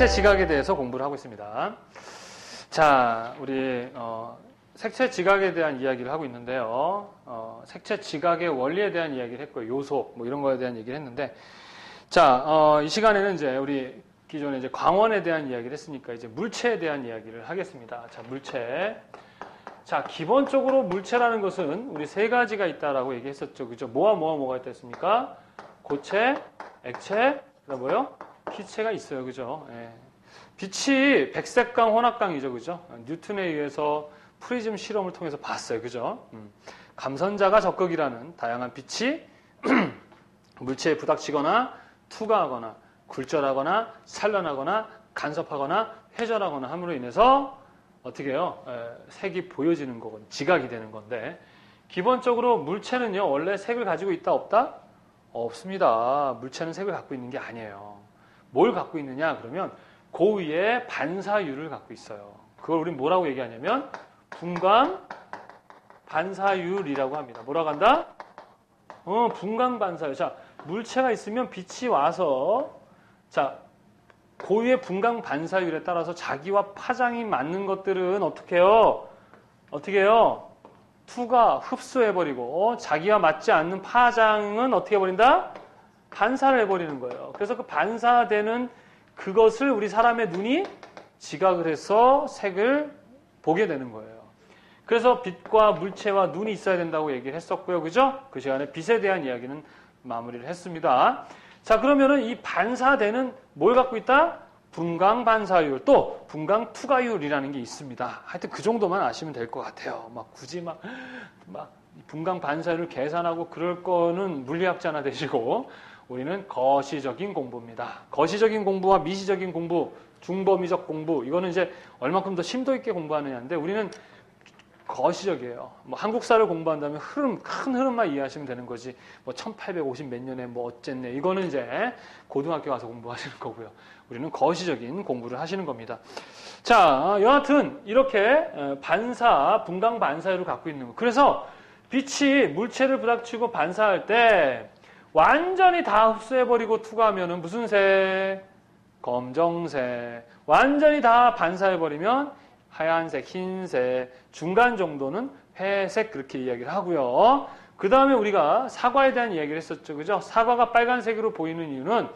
색채 지각에 대해서 공부를 하고 있습니다. 자, 우리 색채 지각에 대한 이야기를 하고 있는데요. 색채 지각의 원리에 대한 이야기를 했고요. 요소 뭐 이런 거에 대한 얘기를 했는데, 자, 이 시간에는 이제 우리 기존에 이제 광원에 대한 이야기를 했으니까 이제 물체에 대한 이야기를 하겠습니다. 자, 물체. 자, 기본적으로 물체라는 것은 우리 세 가지가 있다라고 얘기했었죠. 그죠? 뭐가 있다 했습니까? 고체, 액체, 그다음 뭐요? 기체가 있어요. 그죠? 예. 빛이 백색강, 혼합강이죠. 그죠? 뉴턴에 의해서 프리즘 실험을 통해서 봤어요. 그죠? 감선자가 적극이라는 다양한 빛이 물체에 부닥치거나 투과하거나 굴절하거나 산란하거나 간섭하거나 회전하거나 함으로 인해서 어떻게 해요? 색이 보여지는 거건 지각이 되는 건데, 기본적으로 물체는요 원래 색을 가지고 있다 없다? 없습니다. 물체는 색을 갖고 있는 게 아니에요. 뭘 갖고 있느냐 그러면 고위의 반사율을 갖고 있어요. 그걸 우린 뭐라고 얘기하냐면 분광 반사율이라고 합니다. 뭐라고 한다? 분광 반사율. 자, 물체가 있으면 빛이 와서, 자, 고유의 분광 반사율에 따라서 자기와 파장이 맞는 것들은 어떻게 해요? 투가 흡수해버리고, 자기와 맞지 않는 파장은 어떻게 해버린다? 반사를 해버리는 거예요. 그래서 그 반사되는 그것을 우리 사람의 눈이 지각을 해서 색을 보게 되는 거예요. 그래서 빛과 물체와 눈이 있어야 된다고 얘기를 했었고요. 그죠? 그 시간에 빛에 대한 이야기는 마무리를 했습니다. 자, 그러면은 이 반사되는 뭘 갖고 있다? 분광 반사율, 또 분광 투과율이라는 게 있습니다. 하여튼 그 정도만 아시면 될 것 같아요. 굳이 분광 반사율을 계산하고 그럴 거는 물리학자나 되시고, 우리는 거시적인 공부입니다. 거시적인 공부와 미시적인 공부, 중범위적 공부, 이거는 이제 얼마큼 더 심도 있게 공부하느냐인데, 우리는 거시적이에요. 한국사를 공부한다면 큰 흐름만 이해하시면 되는 거지. 1850 몇 년에 어쨌네. 이거는 이제 고등학교 가서 공부하시는 거고요. 우리는 거시적인 공부를 하시는 겁니다. 자, 여하튼 이렇게 분광 반사율을 갖고 있는 거. 그래서 빛이 물체를 부닥치고 반사할 때 완전히 다 흡수해버리고 투과하면은 무슨 색? 검정색. 완전히 다 반사해버리면 하얀색, 흰색, 중간 정도는 회색, 그렇게 이야기를 하고요. 그 다음에 우리가 사과에 대한 이야기를 했었죠. 그죠? 사과가 빨간색으로 보이는 이유는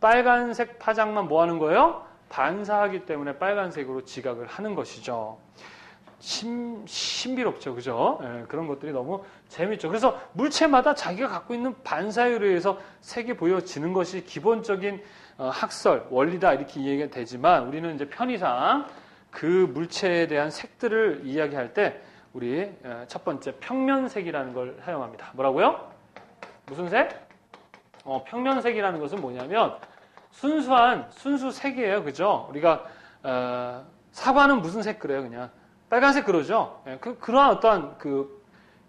빨간색 파장만 뭐 하는 거예요? 반사하기 때문에 빨간색으로 지각을 하는 것이죠. 신비롭죠. 그죠? 예, 그런 것들이 너무 재밌죠. 그래서 물체마다 자기가 갖고 있는 반사율에 의해서 색이 보여지는 것이 기본적인 학설, 원리다, 이렇게 이해가 되지만, 우리는 이제 편의상 그 물체에 대한 색들을 이야기할 때 우리 첫 번째 평면색이라는 걸 사용합니다. 뭐라고요? 무슨 색? 평면색이라는 것은 뭐냐면 순수 색이에요. 그죠? 우리가 사과는 무슨 색 그래요? 그냥 빨간색 그러죠? 그러한 어떠한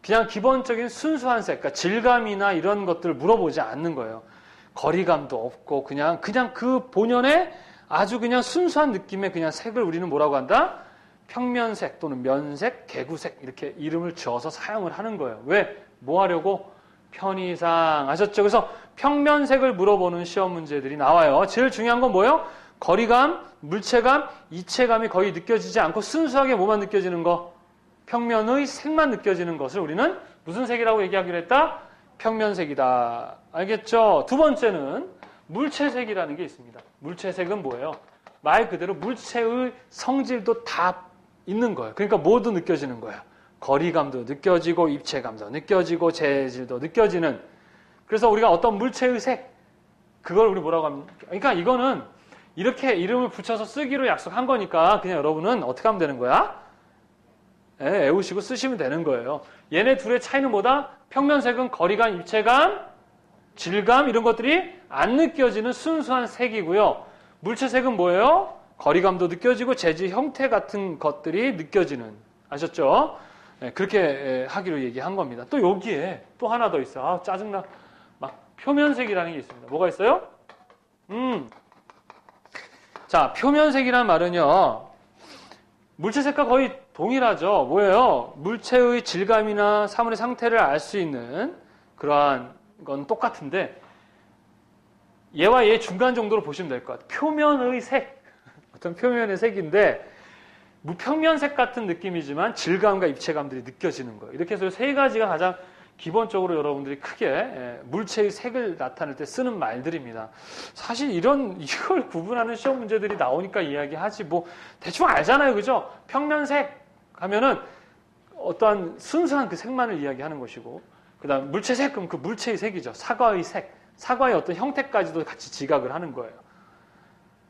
그냥 기본적인 순수한 색, 그러니까 질감이나 이런 것들을 물어보지 않는 거예요. 거리감도 없고 그냥 그 본연의 아주 그냥 순수한 느낌의 그냥 색을 우리는 뭐라고 한다? 평면색 또는 면색, 개구색, 이렇게 이름을 지어서 사용을 하는 거예요. 왜? 뭐 하려고? 편의상. 아셨죠? 그래서 평면색을 물어보는 시험 문제들이 나와요. 제일 중요한 건 뭐예요? 거리감, 물체감, 이체감이 거의 느껴지지 않고 순수하게 뭐만 느껴지는 거? 평면의 색만 느껴지는 것을 우리는 무슨 색이라고 얘기하기로 했다? 평면색이다. 알겠죠? 두 번째는 물체색이라는 게 있습니다. 물체색은 뭐예요? 말 그대로 물체의 성질도 다 있는 거예요. 그러니까 모두 느껴지는 거예요. 거리감도 느껴지고 입체감도 느껴지고 재질도 느껴지는. 그래서 우리가 어떤 물체의 색, 그걸 우리 뭐라고 합니까? 그러니까 이거는 이렇게 이름을 붙여서 쓰기로 약속한 거니까 그냥 여러분은 어떻게 하면 되는 거야? 애우시고 쓰시면 되는 거예요. 얘네 둘의 차이는 뭐다? 평면색은 거리감, 입체감, 질감 이런 것들이 안 느껴지는 순수한 색이고요. 물체색은 뭐예요? 거리감도 느껴지고 재질 형태 같은 것들이 느껴지는. 아셨죠? 그렇게 하기로 얘기한 겁니다. 또 여기에 또 하나 더 있어. 짜증나. 표면색이라는 게 있습니다. 뭐가 있어요? 자, 표면색이란 말은요. 물체색과 거의 동일하죠. 뭐예요? 물체의 질감이나 사물의 상태를 알 수 있는 그러한 건 똑같은데 얘와 얘 중간 정도로 보시면 될 것 같아요. 표면의 색. 어떤 표면의 색인데 무평면색 같은 느낌이지만 질감과 입체감들이 느껴지는 거예요. 이렇게 해서 세 가지가 가장 기본적으로 여러분들이 크게 물체의 색을 나타낼 때 쓰는 말들입니다. 사실 이걸 구분하는 시험 문제들이 나오니까 이야기하지 뭐 대충 알잖아요. 그죠? 평면색 하면은 어떠한 순수한 그 색만을 이야기하는 것이고 그다음 물체색 그럼 그 물체의 색이죠. 사과의 색, 사과의 어떤 형태까지도 같이 지각을 하는 거예요.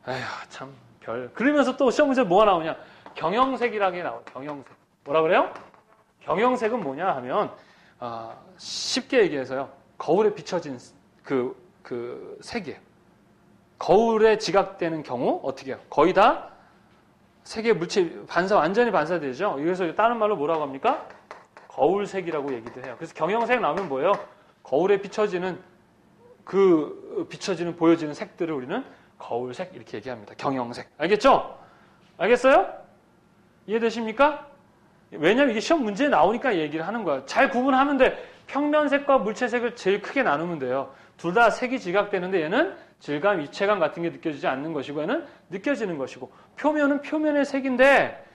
에휴 참 그러면서 또 시험 문제 뭐가 나오냐? 경영색이라는 게 나와요. 경영색. 뭐라 그래요? 경영색은 뭐냐 하면 쉽게 얘기해서요. 거울에 비춰진 그 색이에요. 거울에 지각되는 경우 어떻게 해요? 거의 다 색의 물체 완전히 반사되죠. 그래서 다른 말로 뭐라고 합니까? 거울색이라고 얘기도 해요. 그래서 경영색 나오면 뭐예요? 거울에 비춰지는 보여지는 색들을 우리는 거울색 이렇게 얘기합니다. 경영색. 알겠죠? 알겠어요? 이해되십니까? 왜냐면 이게 시험 문제에 나오니까 얘기를 하는 거야. 잘 구분하면 돼. 평면색과 물체색을 제일 크게 나누면 돼요. 둘 다 색이 지각되는데 얘는 질감, 입체감 같은 게 느껴지지 않는 것이고 얘는 느껴지는 것이고 표면은 표면의 색인데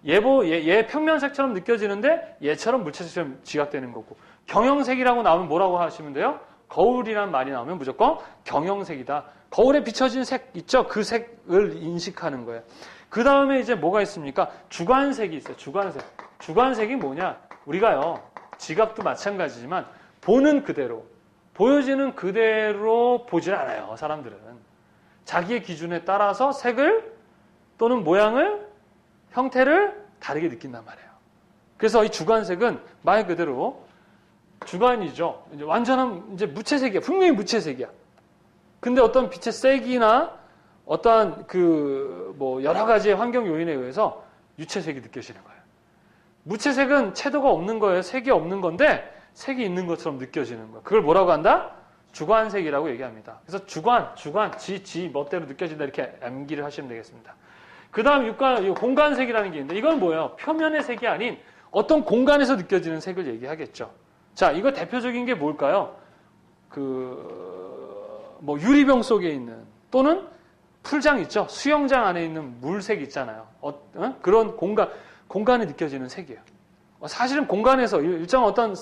얘 평면색처럼 느껴지는데 얘처럼 물체색처럼 지각되는 거고 경영색이라고 나오면 뭐라고 하시면 돼요? 거울이란 말이 나오면 무조건 경영색이다. 거울에 비춰진 색 있죠? 그 색을 인식하는 거예요. 그 다음에 이제 뭐가 있습니까? 주관색이 있어요. 주관색. 주관색이 뭐냐? 우리가요, 지각도 마찬가지지만 보는 그대로, 보여지는 그대로 보질 않아요. 사람들은. 자기의 기준에 따라서 색을 또는 모양을, 형태를 다르게 느낀단 말이에요. 그래서 이 주관색은 말 그대로 주관이죠. 이제 완전한 이제 무채색이야. 분명히 무채색이야. 근데 어떤 빛의 색이나 어떠한 여러 가지의 환경 요인에 의해서 유채색이 느껴지는 거예요. 무채색은 채도가 없는 거예요. 색이 없는 건데 색이 있는 것처럼 느껴지는 거예요. 그걸 뭐라고 한다? 주관색이라고 얘기합니다. 그래서 주관, 지 멋대로 느껴진다 이렇게 암기를 하시면 되겠습니다. 그 다음 공간색이라는 게 있는데 이건 뭐예요? 표면의 색이 아닌 어떤 공간에서 느껴지는 색을 얘기하겠죠. 자, 이거 대표적인 게 뭘까요? 유리병 속에 있는 또는 풀장 있죠? 수영장 안에 있는 물색 있잖아요. 그런 공간에 느껴지는 색이에요. 사실은 공간에서 일정 어떤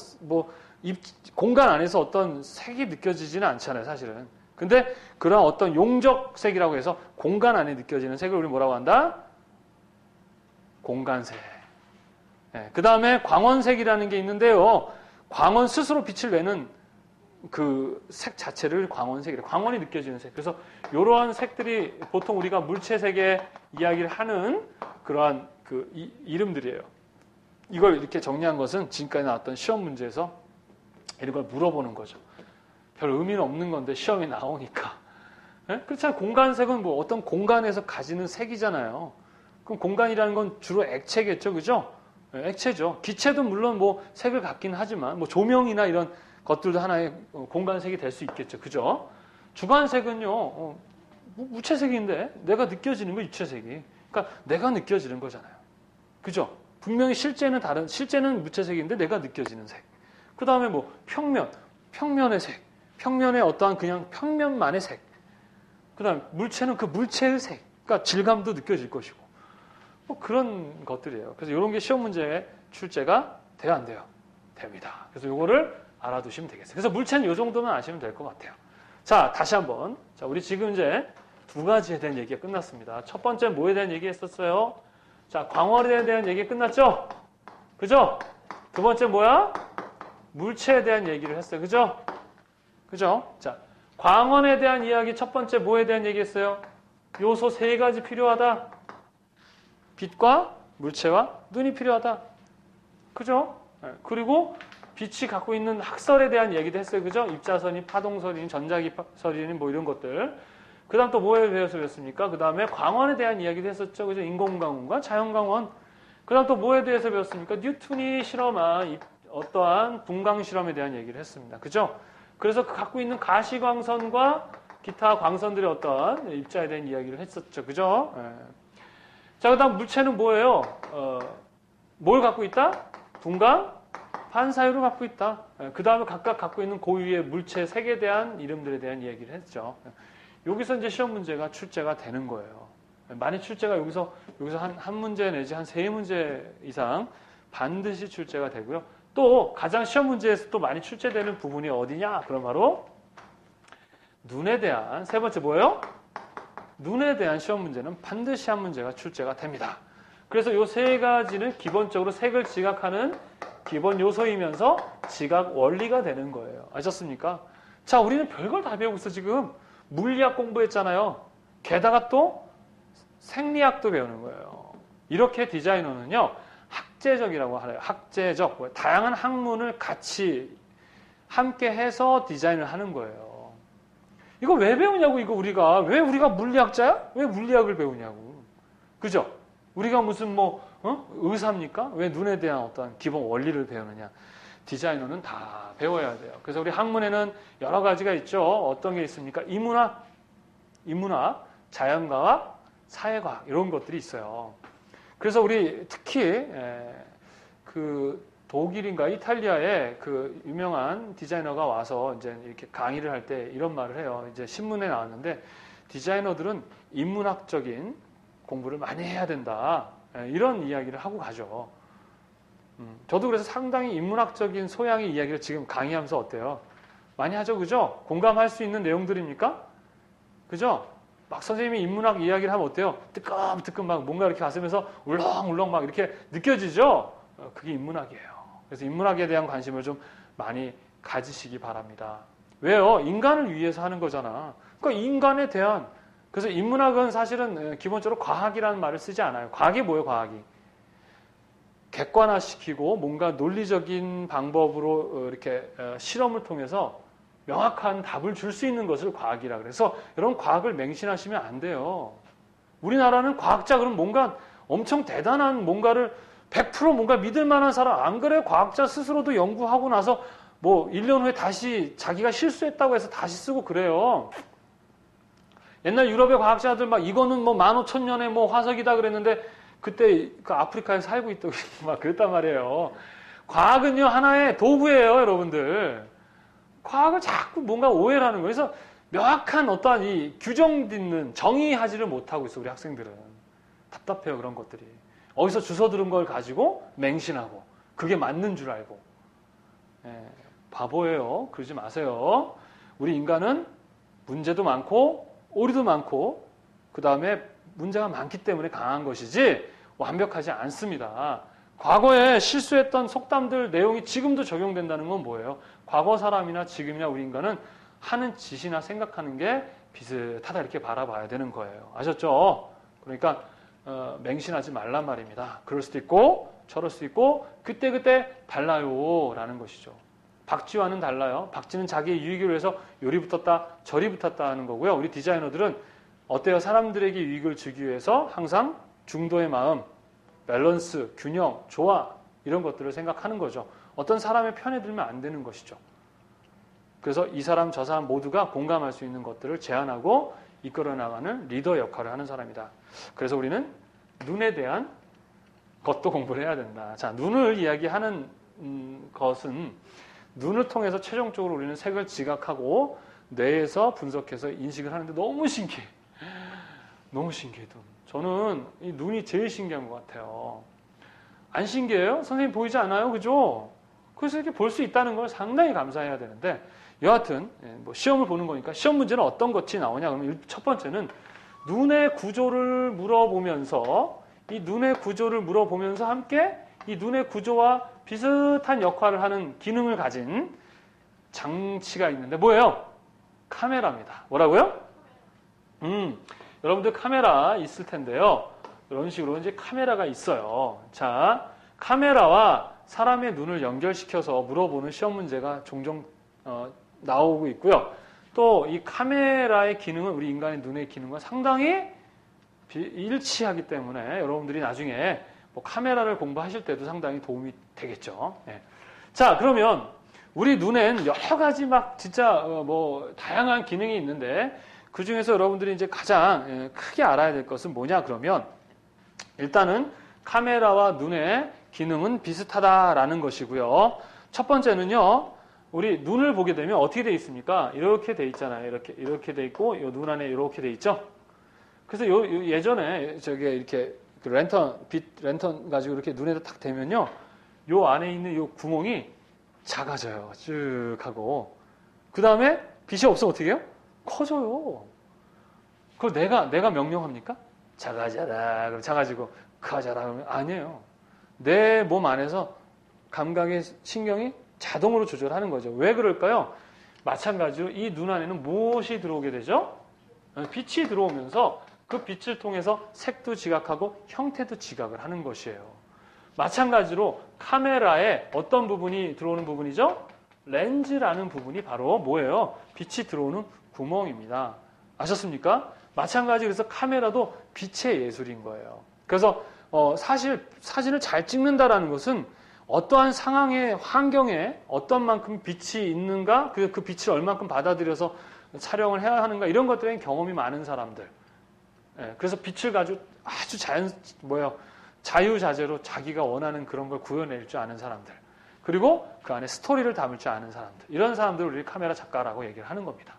공간 안에서 어떤 색이 느껴지지는 않잖아요, 사실은. 근데 그런 어떤 용적색이라고 해서 공간 안에 느껴지는 색을 우리 뭐라고 한다? 공간색. 네, 그 다음에 광원색이라는 게 있는데요. 광원 스스로 빛을 내는 그 색 자체를 광원색이래요. 광원이 느껴지는 색. 그래서 이러한 색들이 보통 우리가 물체색의 이야기를 하는 그러한 이름들이에요. 이걸 이렇게 정리한 것은 지금까지 나왔던 시험 문제에서 이런 걸 물어보는 거죠. 별 의미는 없는 건데 시험이 나오니까. 네? 그렇잖아요. 공간색은 어떤 공간에서 가지는 색이잖아요. 그럼 공간이라는 건 주로 액체겠죠. 그죠? 네, 액체죠. 기체도 물론 색을 갖긴 하지만 조명이나 이런 것들도 하나의 공간색이 될 수 있겠죠. 그죠? 주관색은요. 무채색인데 내가 느껴지는 거 유채색이. 그러니까 내가 느껴지는 거잖아요. 그죠? 분명히 실제는 무채색인데 내가 느껴지는 색. 그 다음에 평면의 색. 평면의 어떠한 그냥 평면만의 색. 그 다음에 물체는 그 물체의 색. 그러니까 질감도 느껴질 것이고. 그런 것들이에요. 그래서 이런 게 시험 문제에 출제가 돼요, 안 돼요? 됩니다. 그래서 이거를 알아두시면 되겠어요. 그래서 물체는 이 정도만 아시면 될 것 같아요. 자, 다시 한번. 자, 우리 지금 이제 두 가지에 대한 얘기가 끝났습니다. 첫 번째 뭐에 대한 얘기 했었어요? 자, 광원에 대한 얘기 끝났죠? 그죠? 두 번째 뭐야? 물체에 대한 얘기를 했어요. 그죠? 그죠? 자, 광원에 대한 이야기 첫 번째 뭐에 대한 얘기 했어요? 요소 세 가지 필요하다. 빛과 물체와 눈이 필요하다. 그죠? 그리고 빛이 갖고 있는 학설에 대한 얘기도 했어요. 그죠? 입자선이, 파동설이니, 전자기설이니 이런 것들. 그 다음 또 뭐에 대해서 배웠습니까? 그 다음에 광원에 대한 이야기도 했었죠. 그죠? 인공광원과 자연광원. 그 다음 또 뭐에 대해서 배웠습니까? 뉴턴이 실험한 어떠한 분광 실험에 대한 얘기를 했습니다. 그죠? 그래서 갖고 있는 가시광선과 기타 광선들의 어떠한 입자에 대한 이야기를 했었죠. 그죠? 자, 그 다음 물체는 뭐예요? 뭘 갖고 있다? 분광, 반사율을 갖고 있다. 그 다음에 각각 갖고 있는 고유의 물체 색에 대한 이름들에 대한 이야기를 했죠. 여기서 이제 시험 문제가 출제가 되는 거예요. 만약 출제가 여기서 한 문제 내지 한 3문제 이상 반드시 출제가 되고요. 또 가장 시험 문제에서 또 많이 출제되는 부분이 어디냐? 그럼 바로 눈에 대한 세 번째 뭐예요? 눈에 대한 시험 문제는 반드시 한 문제가 출제가 됩니다. 그래서 이 세 가지는 기본적으로 색을 지각하는 기본 요소이면서 지각 원리가 되는 거예요. 아셨습니까? 자, 우리는 별걸 다 배우고 있어 지금. 물리학 공부했잖아요. 게다가 또 생리학도 배우는 거예요. 이렇게 디자이너는요. 학제적이라고 하래요. 학제적. 다양한 학문을 같이 함께 해서 디자인을 하는 거예요. 이거 왜 배우냐고, 이거 우리가. 왜 우리가 물리학자야? 왜 물리학을 배우냐고. 그죠? 우리가 무슨 의사입니까? 왜 눈에 대한 어떤 기본 원리를 배우느냐. 디자이너는 다 배워야 돼요. 그래서 우리 학문에는 여러 가지가 있죠. 어떤 게 있습니까? 인문학, 자연과학, 사회과학 이런 것들이 있어요. 그래서 우리 특히 그 독일인가 이탈리아의 그 유명한 디자이너가 와서 이제 이렇게 강의를 할 때 이런 말을 해요. 이제 신문에 나왔는데 디자이너들은 인문학적인 공부를 많이 해야 된다. 이런 이야기를 하고 가죠. 저도 그래서 상당히 인문학적인 소양의 이야기를 지금 강의하면서 어때요? 많이 하죠, 그죠? 공감할 수 있는 내용들입니까? 그죠? 막 선생님이 인문학 이야기를 하면 어때요? 뜨끔뜨끔 막 뭔가 이렇게 가슴에서 울렁울렁 막 이렇게 느껴지죠? 그게 인문학이에요. 그래서 인문학에 대한 관심을 좀 많이 가지시기 바랍니다. 왜요? 인간을 위해서 하는 거잖아. 그러니까 인간에 대한, 그래서 인문학은 사실은 기본적으로 과학이라는 말을 쓰지 않아요. 과학이 뭐예요, 과학이? 객관화시키고 뭔가 논리적인 방법으로 이렇게 실험을 통해서 명확한 답을 줄 수 있는 것을 과학이라 그래서 여러분 과학을 맹신하시면 안 돼요. 우리나라는 과학자 그럼 뭔가 엄청 대단한 뭔가를 100% 뭔가 믿을 만한 사람 안 그래요? 과학자 스스로도 연구하고 나서 뭐 1년 후에 다시 자기가 실수했다고 해서 다시 쓰고 그래요. 옛날 유럽의 과학자들 막 이거는 뭐 15,000년의 뭐 화석이다 그랬는데 그때 그 아프리카에 살고 있다고 막 그랬단 말이에요. 과학은요 하나의 도구예요, 여러분들. 과학을 자꾸 뭔가 오해를 하는 거예요. 그래서 명확한 어떠한 이 규정짓는 정의하지를 못하고 있어, 우리 학생들은. 답답해요, 그런 것들이. 어디서 주워 들은 걸 가지고 맹신하고 그게 맞는 줄 알고. 바보예요. 그러지 마세요. 우리 인간은 문제도 많고 오류도 많고 그 다음에 문제가 많기 때문에 강한 것이지 완벽하지 않습니다. 과거에 실수했던 속담들 내용이 지금도 적용된다는 건 뭐예요? 과거 사람이나 지금이나 우리 인간은 하는 짓이나 생각하는 게 비슷하다 이렇게 바라봐야 되는 거예요. 아셨죠? 그러니까 맹신하지 말란 말입니다. 그럴 수도 있고 저럴 수도 있고 그때그때 달라요 라는 것이죠. 박쥐와는 달라요. 박쥐는 자기의 유익을 위해서 요리 붙었다 저리 붙었다 하는 거고요. 우리 디자이너들은 어때요? 사람들에게 유익을 주기 위해서 항상 중도의 마음, 밸런스, 균형, 조화 이런 것들을 생각하는 거죠. 어떤 사람의 편에 들면 안 되는 것이죠. 그래서 이 사람 저 사람 모두가 공감할 수 있는 것들을 제안하고 이끌어 나가는 리더 역할을 하는 사람이다. 그래서 우리는 눈에 대한 것도 공부를 해야 된다. 자, 눈을 이야기하는 것은 눈을 통해서 최종적으로 우리는 색을 지각하고 뇌에서 분석해서 인식을 하는데 너무 신기해. 너무 신기해. 저는 이 눈이 제일 신기한 것 같아요. 안 신기해요? 선생님 보이지 않아요? 그죠? 그래서 이렇게 볼 수 있다는 걸 상당히 감사해야 되는데 여하튼 뭐 시험을 보는 거니까 시험 문제는 어떤 것이 나오냐 그러면 첫 번째는 눈의 구조를 물어보면서 이 눈의 구조를 물어보면서 함께 이 눈의 구조와 비슷한 역할을 하는 기능을 가진 장치가 있는데 뭐예요? 카메라입니다. 뭐라고요? 여러분들 카메라 있을 텐데요. 이런 식으로 이제 카메라가 있어요. 자, 카메라와 사람의 눈을 연결시켜서 물어보는 시험 문제가 종종 나오고 있고요. 또 이 카메라의 기능은 우리 인간의 눈의 기능과 상당히 일치하기 때문에 여러분들이 나중에 뭐 카메라를 공부하실 때도 상당히 도움이 되겠죠. 네. 자, 그러면 우리 눈엔 여러 가지 막 진짜 뭐 다양한 기능이 있는데 그 중에서 여러분들이 이제 가장 크게 알아야 될 것은 뭐냐 그러면 일단은 카메라와 눈의 기능은 비슷하다라는 것이고요. 첫 번째는요. 우리 눈을 보게 되면 어떻게 돼 있습니까? 이렇게 돼 있잖아요. 이렇게 돼 있고 이 눈 안에 이렇게 돼 있죠. 그래서 예전에 저게 이렇게 그 빛 랜턴 가지고 이렇게 눈에다 탁 대면요. 요 안에 있는 요 구멍이 작아져요. 쭉 하고. 그 다음에 빛이 없으면 어떻게 해요? 커져요. 그걸 내가 명령합니까? 작아져라. 그럼 작아지고, 커져라. 그러면 아니에요. 내 몸 안에서 감각의 신경이 자동으로 조절하는 거죠. 왜 그럴까요? 마찬가지로 이 눈 안에는 무엇이 들어오게 되죠? 빛이 들어오면서 그 빛을 통해서 색도 지각하고 형태도 지각을 하는 것이에요. 마찬가지로 카메라에 어떤 부분이 들어오는 부분이죠? 렌즈라는 부분이 바로 뭐예요? 빛이 들어오는 구멍입니다. 아셨습니까? 마찬가지 그래서 카메라도 빛의 예술인 거예요. 그래서 사실 사진을 잘 찍는다라는 것은 어떠한 상황의 환경에 어떤 만큼 빛이 있는가, 그 빛을 얼만큼 받아들여서 촬영을 해야 하는가 이런 것들에 경험이 많은 사람들. 그래서 빛을 가지고 아주 자유자재로 자기가 원하는 그런 걸 구현낼 줄 아는 사람들. 그리고 그 안에 스토리를 담을 줄 아는 사람들. 이런 사람들을 우리 카메라 작가라고 얘기를 하는 겁니다.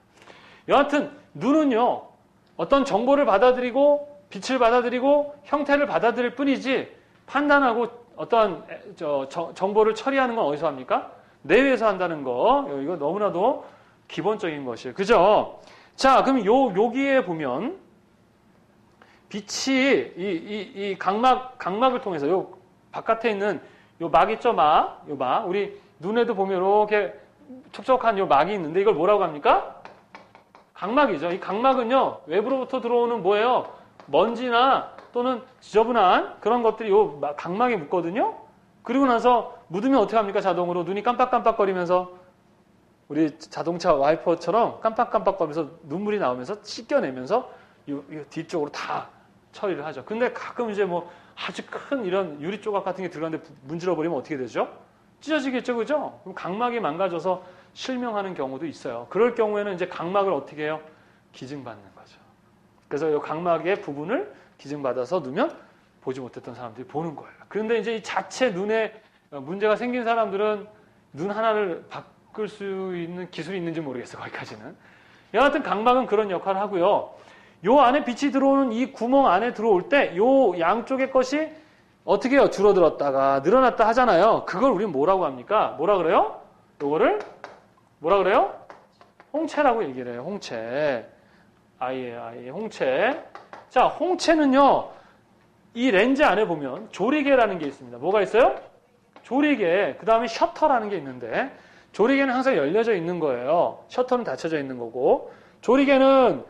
여하튼 눈은요. 어떤 정보를 받아들이고 빛을 받아들이고 형태를 받아들일 뿐이지 판단하고 어떤 정보를 처리하는 건 어디서 합니까? 뇌에서 한다는 거. 이거 너무나도 기본적인 것이에요. 그죠? 자, 그럼 여기에 보면 빛이 이 각막을 통해서 요 바깥에 있는 요 막 있죠, 막. 요 막. 우리 눈에도 보면 이렇게 촉촉한 요 막이 있는데 이걸 뭐라고 합니까? 각막이죠. 이 각막은요, 외부로부터 들어오는 뭐예요? 먼지나 또는 지저분한 그런 것들이 요 각막에 묻거든요? 그리고 나서 묻으면 어떻게 합니까? 자동으로 눈이 깜빡깜빡거리면서 우리 자동차 와이퍼처럼 깜빡깜빡거리면서 눈물이 나오면서 씻겨내면서 요 뒤쪽으로 다 처리를 하죠. 근데 가끔 이제 뭐 아주 큰 이런 유리 조각 같은 게 들어갔는데 문질러 버리면 어떻게 되죠? 찢어지겠죠, 그죠? 그럼 각막이 망가져서 실명하는 경우도 있어요. 그럴 경우에는 이제 각막을 어떻게 해요? 기증받는 거죠. 그래서 이 각막의 부분을 기증받아서 넣으면 보지 못했던 사람들이 보는 거예요. 그런데 이제 이 자체 눈에 문제가 생긴 사람들은 눈 하나를 바꿀 수 있는 기술이 있는지 모르겠어요. 거기까지는. 여하튼 각막은 그런 역할을 하고요. 요 안에 빛이 들어오는 이 구멍 안에 들어올 때 요 양쪽의 것이 어떻게 해요? 줄어들었다가 늘어났다 하잖아요. 그걸 우리는 뭐라고 합니까? 뭐라 그래요? 요거를 뭐라 그래요? 홍채라고 얘기를 해요. 홍채. 아예 홍채. 자, 홍채는요. 이 렌즈 안에 보면 조리개라는 게 있습니다. 뭐가 있어요? 조리개. 그 다음에 셔터라는 게 있는데 조리개는 항상 열려져 있는 거예요. 셔터는 닫혀져 있는 거고 조리개는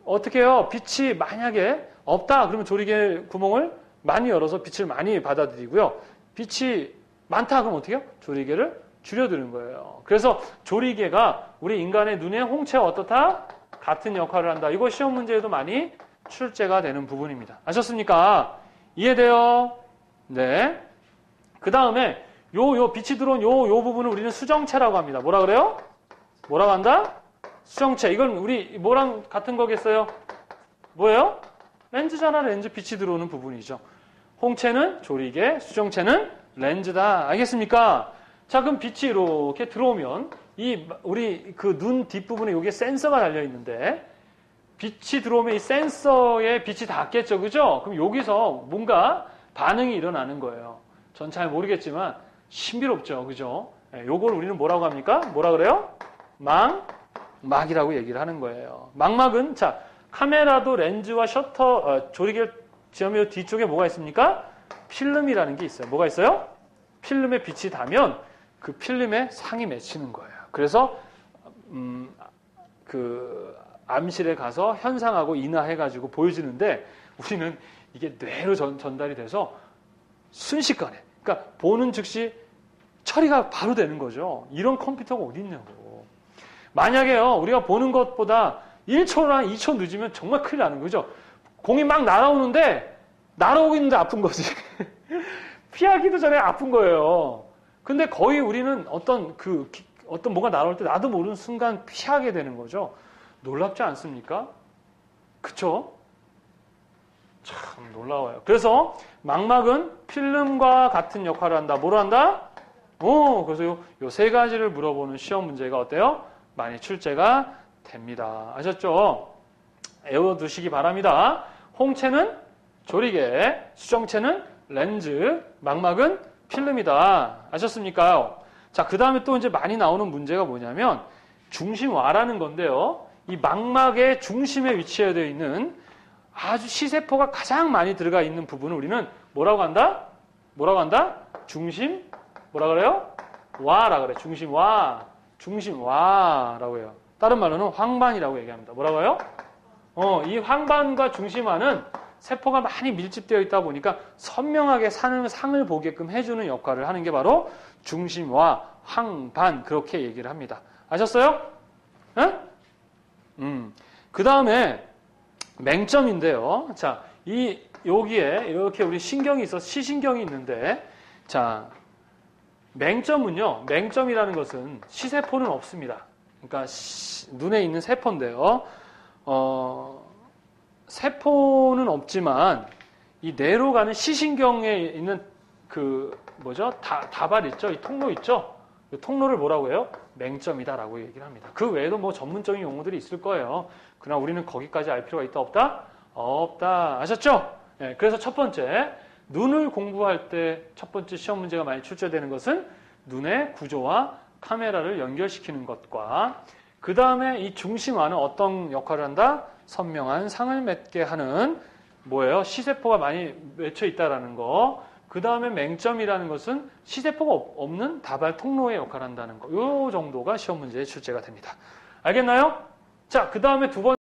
어떻게 해요? 빛이 만약에 없다 그러면 조리개 구멍을 많이 열어서 빛을 많이 받아들이고요. 빛이 많다 그러면 어떻게 해요? 조리개를 줄여드는 거예요. 그래서 조리개가 우리 인간의 눈의 홍채와 어떻다? 같은 역할을 한다. 이거 시험 문제에도 많이 출제가 되는 부분입니다. 아셨습니까? 이해돼요? 네. 그 다음에 요 빛이 들어온 요 부분을 우리는 수정체라고 합니다. 뭐라 그래요? 뭐라고 한다? 수정체. 이건 우리 뭐랑 같은 거겠어요? 뭐예요? 렌즈잖아. 렌즈 빛이 들어오는 부분이죠. 홍채는 조리개, 수정체는 렌즈다. 알겠습니까? 자, 그럼 빛이 이렇게 들어오면 우리 그 눈 뒷부분에 여기에 센서가 달려 있는데 빛이 들어오면 이 센서에 빛이 닿겠죠. 그죠? 그럼 여기서 뭔가 반응이 일어나는 거예요. 전 잘 모르겠지만 신비롭죠. 그죠? 요걸 우리는 뭐라고 합니까? 뭐라 그래요? 망막이라고 얘기를 하는 거예요. 망막은 자, 카메라도 렌즈와 셔터, 조리개 지점의 뒤쪽에 뭐가 있습니까? 필름이라는 게 있어요. 뭐가 있어요? 필름에 빛이 닿으면 그 필름에 상이 맺히는 거예요. 그래서 그 암실에 가서 현상하고 인화해가지고 보여지는데 우리는 이게 뇌로 전달이 돼서 순식간에 그러니까 보는 즉시 처리가 바로 되는 거죠. 이런 컴퓨터가 어디 있냐고. 만약에요 우리가 보는 것보다 1초나 2초 늦으면 정말 큰일 나는 거죠. 공이 막 날아오는데 날아오고 있는데 아픈 거지. 피하기도 전에 아픈 거예요. 근데 거의 우리는 어떤 뭐가 날아올 때 나도 모르는 순간 피하게 되는 거죠. 놀랍지 않습니까? 그쵸? 참 놀라워요. 그래서 망막은 필름과 같은 역할을 한다. 뭐로 한다? 그래서 요 세 가지를 물어보는 시험 문제가 어때요? 많이 출제가 됩니다. 아셨죠? 외워두시기 바랍니다. 홍채는 조리개, 수정체는 렌즈, 망막은 필름이다. 아셨습니까? 자, 그 다음에 또 이제 많이 나오는 문제가 뭐냐면 중심화라는 건데요. 이 망막의 중심에 위치되어 있는 아주 시세포가 가장 많이 들어가 있는 부분을 우리는 뭐라고 한다? 뭐라고 한다? 중심, 뭐라 그래요? 와라 그래. 중심와, 중심와라고 해요. 다른 말로는 황반이라고 얘기합니다. 뭐라고요? 이 황반과 중심화는 세포가 많이 밀집되어 있다 보니까 선명하게 상을 보게끔 해주는 역할을 하는 게 바로 중심화, 황반 그렇게 얘기를 합니다. 아셨어요? 그 다음에 맹점인데요. 자, 여기에 이렇게 우리 신경이 있어서 시신경이 있는데, 자, 맹점은요, 맹점이라는 것은 시세포는 없습니다. 그러니까 눈에 있는 세포인데요. 세포는 없지만 이 뇌로 가는 시신경에 있는 다발 있죠? 이 통로 있죠? 이 통로를 뭐라고 해요? 맹점이다라고 얘기를 합니다. 그 외에도 뭐 전문적인 용어들이 있을 거예요. 그러나 우리는 거기까지 알 필요가 있다 없다? 없다. 아셨죠? 네, 그래서 첫 번째, 눈을 공부할 때 첫 번째 시험 문제가 많이 출제되는 것은 눈의 구조와 카메라를 연결시키는 것과 그 다음에 이 중심화는 어떤 역할을 한다? 선명한 상을 맺게 하는 뭐예요? 시세포가 많이 맺혀 있다라는 거. 그 다음에 맹점이라는 것은 시세포가 없는 다발 통로의 역할을 한다는 거. 이 정도가 시험 문제에 출제가 됩니다. 알겠나요? 자, 그 다음에 두 번째.